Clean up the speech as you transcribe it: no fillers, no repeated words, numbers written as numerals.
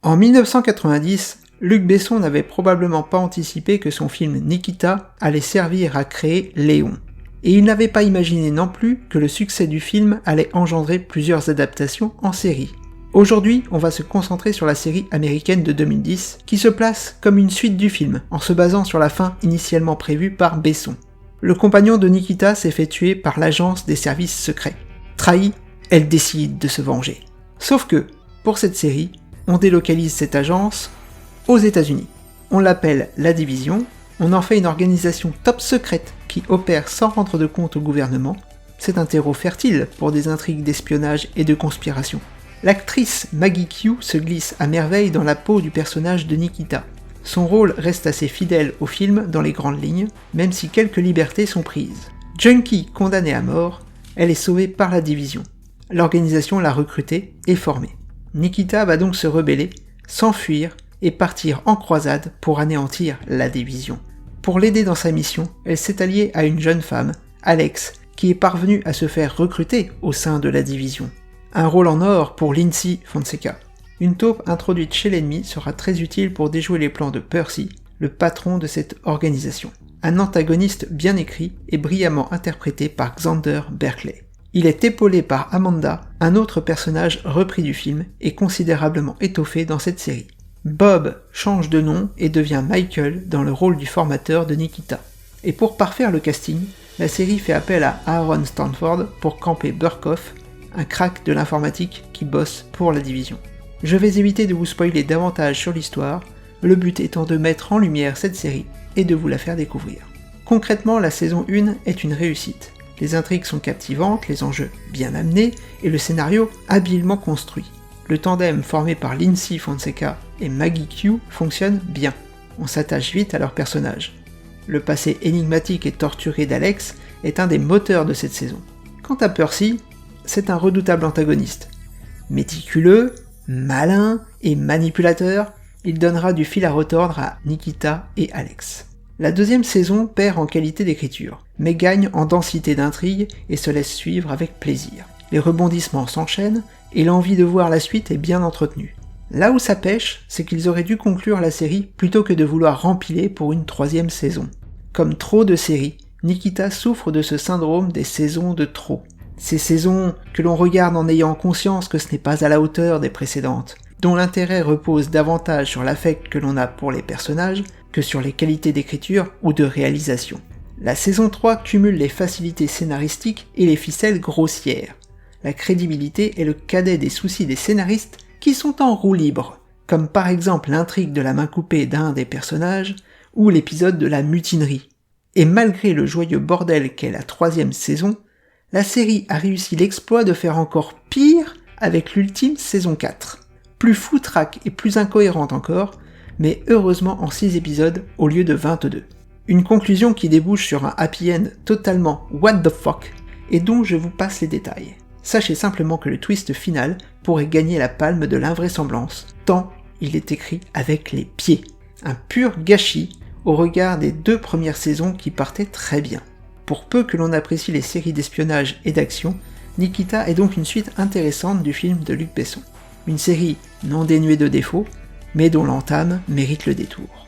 En 1990, Luc Besson n'avait probablement pas anticipé que son film Nikita allait servir à créer Léon. Et il n'avait pas imaginé non plus que le succès du film allait engendrer plusieurs adaptations en série. Aujourd'hui, on va se concentrer sur la série américaine de 2010, qui se place comme une suite du film, en se basant sur la fin initialement prévue par Besson. Le compagnon de Nikita s'est fait tuer par l'agence des services secrets. Trahie, elle décide de se venger. Sauf que, pour cette série, on délocalise cette agence aux États-Unis. On l'appelle la Division, on en fait une organisation top secrète qui opère sans rendre de compte au gouvernement. C'est un terreau fertile pour des intrigues d'espionnage et de conspiration. L'actrice Maggie Q se glisse à merveille dans la peau du personnage de Nikita. Son rôle reste assez fidèle au film dans les grandes lignes, même si quelques libertés sont prises. Junkie condamnée à mort, elle est sauvée par la Division. L'organisation l'a recrutée et formée. Nikita va donc se rebeller, s'enfuir et partir en croisade pour anéantir la Division. Pour l'aider dans sa mission, elle s'est alliée à une jeune femme, Alex, qui est parvenue à se faire recruter au sein de la Division. Un rôle en or pour Lindsay Fonseca. Une taupe introduite chez l'ennemi sera très utile pour déjouer les plans de Percy, le patron de cette organisation. Un antagoniste bien écrit et brillamment interprété par Xander Berkeley. Il est épaulé par Amanda, un autre personnage repris du film et considérablement étoffé dans cette série. Bob change de nom et devient Michael dans le rôle du formateur de Nikita. Et pour parfaire le casting, la série fait appel à Aaron Stanford pour camper Burkhoff, un crack de l'informatique qui bosse pour la Division. Je vais éviter de vous spoiler davantage sur l'histoire, le but étant de mettre en lumière cette série et de vous la faire découvrir. Concrètement, la saison 1 est une réussite. Les intrigues sont captivantes, les enjeux bien amenés et le scénario habilement construit. Le tandem formé par Lindsay Fonseca et Maggie Q fonctionne bien. On s'attache vite à leurs personnages. Le passé énigmatique et torturé d'Alex est un des moteurs de cette saison. Quant à Percy, c'est un redoutable antagoniste. Méticuleux, malin et manipulateur, il donnera du fil à retordre à Nikita et Alex. La deuxième saison perd en qualité d'écriture, mais gagne en densité d'intrigue et se laisse suivre avec plaisir. Les rebondissements s'enchaînent et l'envie de voir la suite est bien entretenue. Là où ça pêche, c'est qu'ils auraient dû conclure la série plutôt que de vouloir rempiler pour une troisième saison. Comme trop de séries, Nikita souffre de ce syndrome des saisons de trop. Ces saisons que l'on regarde en ayant conscience que ce n'est pas à la hauteur des précédentes, dont l'intérêt repose davantage sur l'affect que l'on a pour les personnages que sur les qualités d'écriture ou de réalisation. La saison 3 cumule les facilités scénaristiques et les ficelles grossières. La crédibilité est le cadet des soucis des scénaristes qui sont en roue libre, comme par exemple l'intrigue de la main coupée d'un des personnages ou l'épisode de la mutinerie. Et malgré le joyeux bordel qu'est la troisième saison, la série a réussi l'exploit de faire encore pire avec l'ultime saison 4. Plus foutraque et plus incohérente encore, mais heureusement en 6 épisodes au lieu de 22. Une conclusion qui débouche sur un happy end totalement what the fuck, et dont je vous passe les détails. Sachez simplement que le twist final pourrait gagner la palme de l'invraisemblance, tant il est écrit avec les pieds. Un pur gâchis au regard des 2 premières saisons qui partaient très bien. Pour peu que l'on apprécie les séries d'espionnage et d'action, Nikita est donc une suite intéressante du film de Luc Besson. Une série non dénuée de défauts, mais dont l'entame mérite le détour.